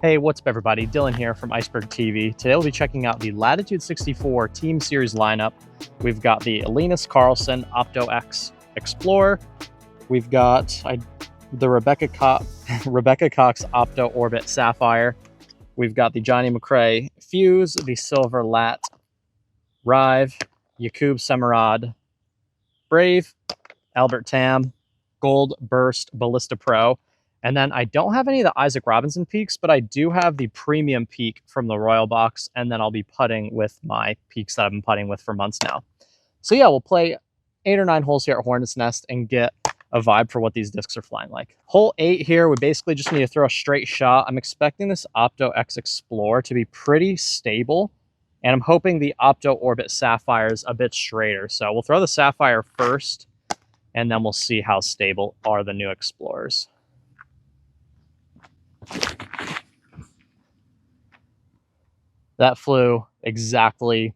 Hey, what's up everybody? Dylan here from Iceberg TV. Today we'll be checking out the Latitude 64 Team Series lineup. We've got the Linus Carlson Opto X Explorer. We've got the Rebecca Cox Opto Orbit Sapphire. We've got the Johnny McRae Fuse, the Silver Lat Rive, Yakub Semerad Brave, Albert Tam, Gold Burst Ballista Pro. And then I don't have any of the Isaac Robinson peaks, but I do have the premium peak from the Royal Box, and then I'll be putting with my peaks that I've been putting with for months now. So yeah, we'll play 8 or 9 holes here at Hornet's Nest and get a vibe for what these discs are flying like. Hole 8 here, we basically just need to throw a straight shot. I'm expecting this Opto X Explorer to be pretty stable, and I'm hoping the Opto Orbit Sapphire is a bit straighter. So we'll throw the Sapphire first, and then we'll see how stable are the new Explorers. That flew exactly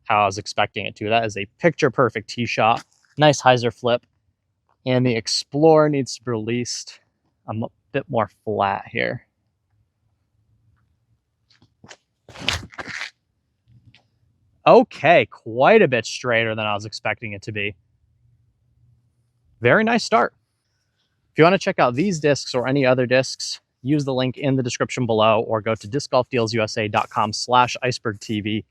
how I was expecting it to. That is a picture-perfect tee shot. Nice hyzer flip. And the Explorer needs to be released a bit more flat here. Okay, quite a bit straighter than I was expecting it to be. Very nice start. If you want to check out these discs or any other discs, use the link in the description below or go to discgolfdealsusa.com/icebergtv.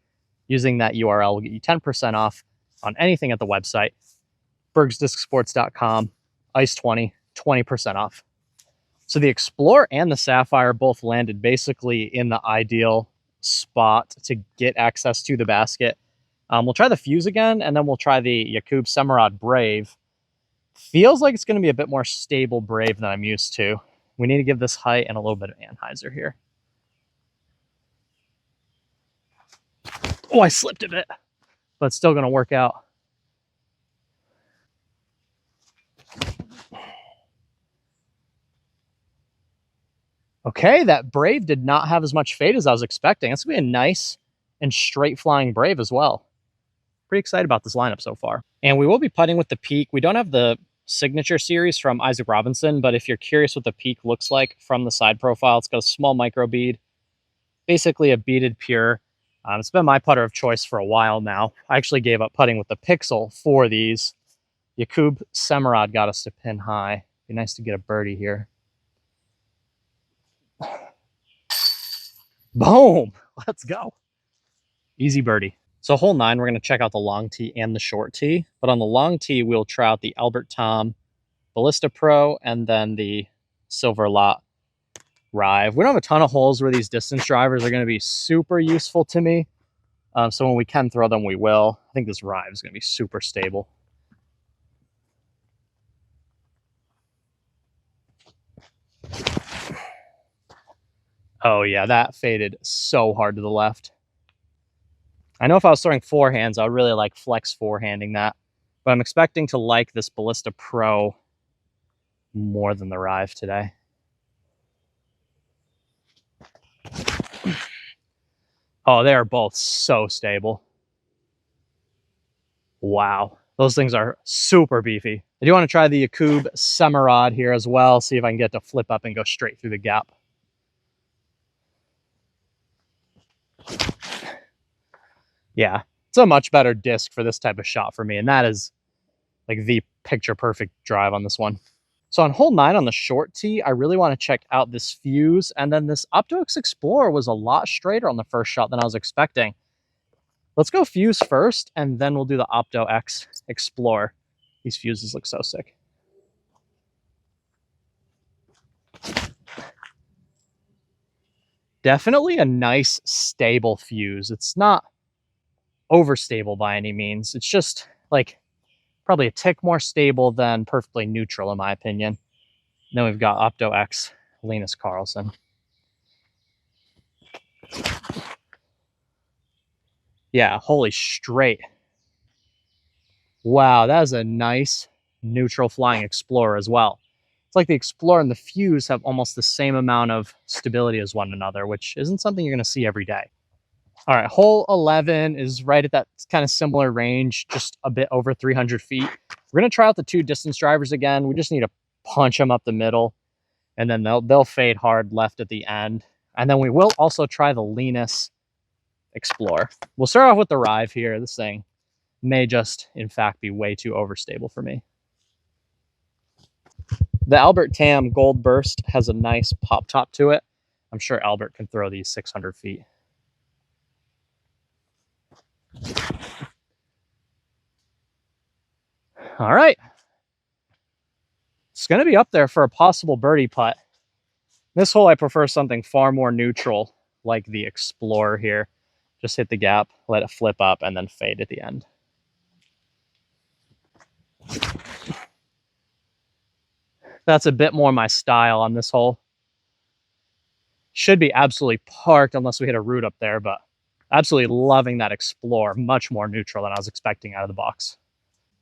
Using that URL will get you 10% off on anything at the website. bergsdiscsports.com, ice20, 20% off. So the Explorer and the Sapphire both landed basically in the ideal spot to get access to the basket. We'll try the Fuse again, and then we'll try the Yakub Semerad Brave. Feels like it's going to be a bit more stable Brave than I'm used to. We need to give this height and a little bit of anhyzer here. Oh, I slipped a bit, but it's still going to work out. Okay, that Brave did not have as much fade as I was expecting. It's going to be a nice and straight flying Brave as well. Pretty excited about this lineup so far. And we will be putting with the peak. We don't have the signature series from Isaac Robinson, but if you're curious what the peak looks like from the side profile, it's got a small micro bead, basically a beaded pure. It's been my putter of choice for a while now. I actually gave up putting with the Pixel for these. Yakub Semerad got us to pin high. Be nice to get a birdie here. Boom! Let's go. Easy birdie. So hole 9, we're going to check out the long tee and the short tee. But on the long tee, we'll try out the Albert Tom Ballista Pro and then the Silver Lot Rive. We don't have a ton of holes where these distance drivers are going to be super useful to me. So when we can throw them, we will. I think this Rive is going to be super stable. Oh yeah, that faded so hard to the left. I know if I was throwing forehands, I would really like flex forehanding that. But I'm expecting to like this Ballista Pro more than the Rive today. Oh, they are both so stable. Wow. Those things are super beefy. I do want to try the Yakub Semerad here as well, see if I can get to flip up and go straight through the gap. Yeah, it's a much better disc for this type of shot for me, and that is like the picture-perfect drive on this one. So on hole 9 on the short tee, I really want to check out this Fuse, and then this Opto X Explorer was a lot straighter on the first shot than I was expecting. Let's go Fuse first, and then we'll do the Opto X Explorer. These fuses look so sick. Definitely a nice, stable Fuse. It's not overstable by any means. It's just like probably a tick more stable than perfectly neutral in my opinion. And then we've got Opto X Linus Carlson. Yeah, holy straight. Wow, that is a nice neutral flying Explorer as well. It's like the Explorer and the Fuse have almost the same amount of stability as one another, which isn't something you're going to see every day. All right, hole 11 is right at that kind of similar range, just a bit over 300 feet. We're going to try out the 2 distance drivers again. We just need to punch them up the middle, and then they'll fade hard left at the end. And then we will also try the Linus Explorer. We'll start off with the Rive here. This thing may just, in fact, be way too overstable for me. The Albert Tam Gold Burst has a nice pop top to it. I'm sure Albert can throw these 600 feet. All right. It's going to be up there for a possible birdie putt. This hole, I prefer something far more neutral, like the Explorer here. Just hit the gap, let it flip up, and then fade at the end. That's a bit more my style on this hole. Should be absolutely parked unless we hit a root up there, but absolutely loving that Explorer. Much more neutral than I was expecting out of the box.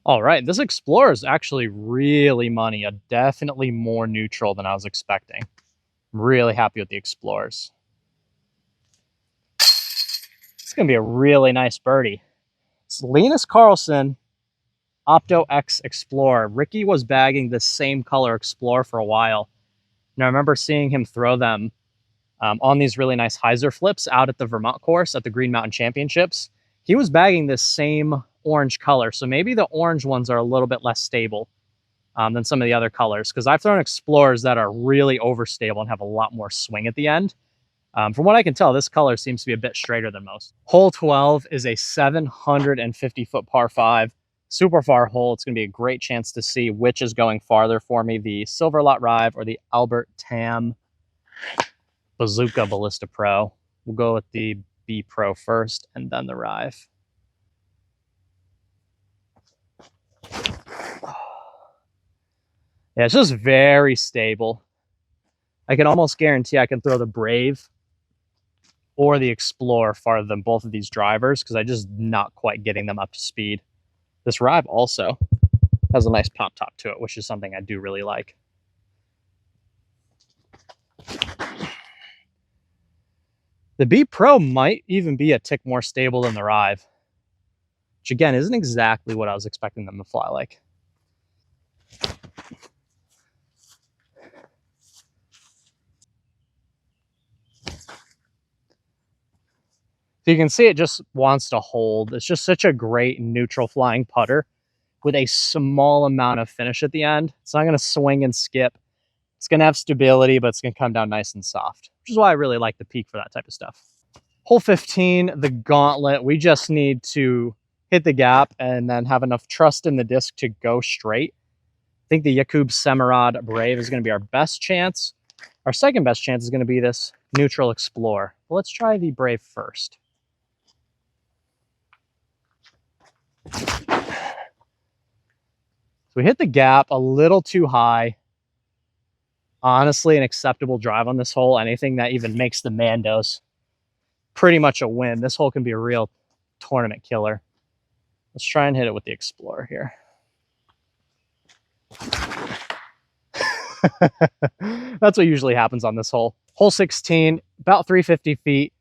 All right, this Explorer is actually really money. Definitely more neutral than I was expecting. I'm really happy with the Explorers. It's going to be a really nice birdie. It's Linus Carlson Opto X Explorer. Ricky was bagging the same color Explorer for a while. And I remember seeing him throw them on these really nice hyzer flips out at the Vermont course at the Green Mountain Championships. He was bagging this same orange color. So maybe the orange ones are a little bit less stable than some of the other colors, because I've thrown Explorers that are really overstable and have a lot more swing at the end. From what I can tell, this color seems to be a bit straighter than most. Hole 12 is a 750-foot par 5. Super far hole. It's going to be a great chance to see which is going farther for me, the Silver Lot Rive or the Albert Tam Bazooka Ballista Pro. We'll go with the B Pro first and then the Rive. Yeah, it's just very stable. I can almost guarantee I can throw the Brave or the Explorer farther than both of these drivers, because I'm just not quite getting them up to speed. This Rive also has a nice pop top to it, which is something I do really like. The B Pro might even be a tick more stable than the Rive, which again isn't exactly what I was expecting them to fly like. So you can see it just wants to hold. It's just such a great neutral flying putter with a small amount of finish at the end. It's not going to swing and skip. It's going to have stability, but it's going to come down nice and soft, which is why I really like the Peak for that type of stuff. Hole 15, the Gauntlet. We just need to hit the gap and then have enough trust in the disc to go straight. I think the Jakub Semerad Brave is going to be our best chance. Our second best chance is going to be this neutral Explorer. But let's try the Brave first. So we hit the gap a little too high. Honestly, an acceptable drive on this hole. Anything that even makes the Mandos pretty much a win. This hole can be a real tournament killer. Let's try and hit it with the Explorer here. That's what usually happens on this hole. Hole 16, about 350 feet,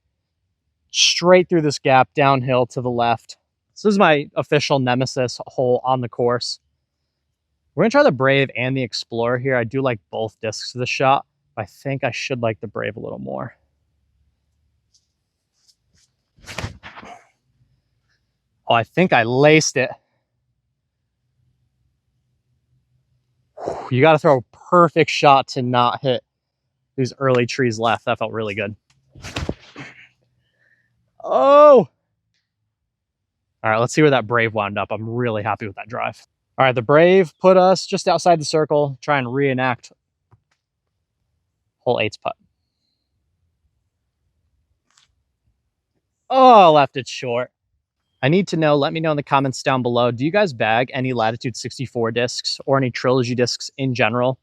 straight through this gap, downhill to the left. So this is my official nemesis hole on the course. We're going to try the Brave and the Explorer here. I do like both discs of the shot. I think I should like the Brave a little more. Oh, I think I laced it. You got to throw a perfect shot to not hit these early trees left. That felt really good. Oh! All right, let's see where that Brave wound up. I'm really happy with that drive. All right, the Brave put us just outside the circle. Try and reenact hole 8's putt. Oh, left it short. I need to know, let me know in the comments down below, do you guys bag any Latitude 64 discs or any Trilogy discs in general?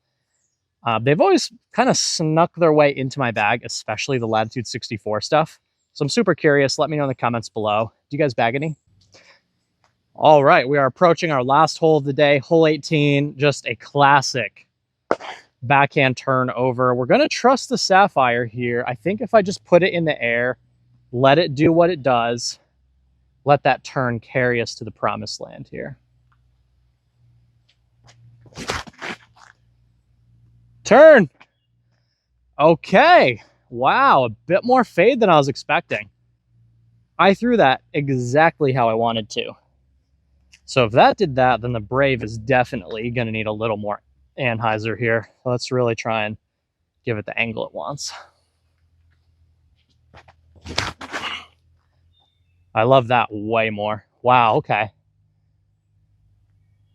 They've always kind of snuck their way into my bag, especially the Latitude 64 stuff. So I'm super curious. Let me know in the comments below. Do you guys bag any? All right, we are approaching our last hole of the day, hole 18, just a classic backhand turn over. We're going to trust the Sapphire here. I think if I just put it in the air, let it do what it does, let that turn carry us to the promised land here. Turn. Okay. Wow, a bit more fade than I was expecting. I threw that exactly how I wanted to. So if that did that, then the Brave is definitely going to need a little more Anheuser here. Let's really try and give it the angle it wants. I love that way more. Wow, okay.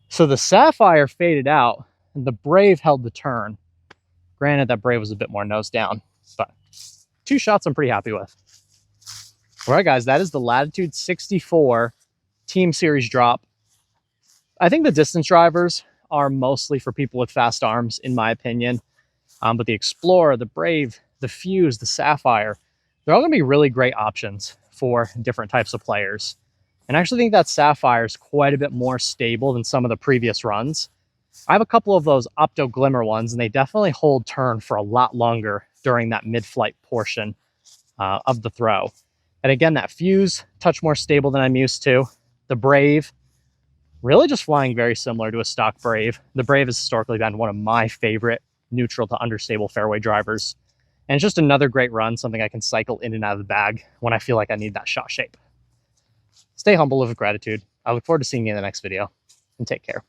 So the Sapphire faded out, and the Brave held the turn. Granted, that Brave was a bit more nose down, but 2 shots I'm pretty happy with. All right, guys, that is the Latitude 64 Team Series drop. I think the distance drivers are mostly for people with fast arms, in my opinion. But the Explorer, the Brave, the Fuse, the Sapphire, they're all going to be really great options for different types of players. And I actually think that Sapphire is quite a bit more stable than some of the previous runs. I have a couple of those Opto Glimmer ones, and they definitely hold turn for a lot longer during that mid-flight portion of the throw. And again, that Fuse, touch more stable than I'm used to. The Brave, really just flying very similar to a stock Brave. The Brave has historically been one of my favorite neutral to understable fairway drivers. And it's just another great run, something I can cycle in and out of the bag when I feel like I need that shot shape. Stay humble, live with gratitude. I look forward to seeing you in the next video, and take care.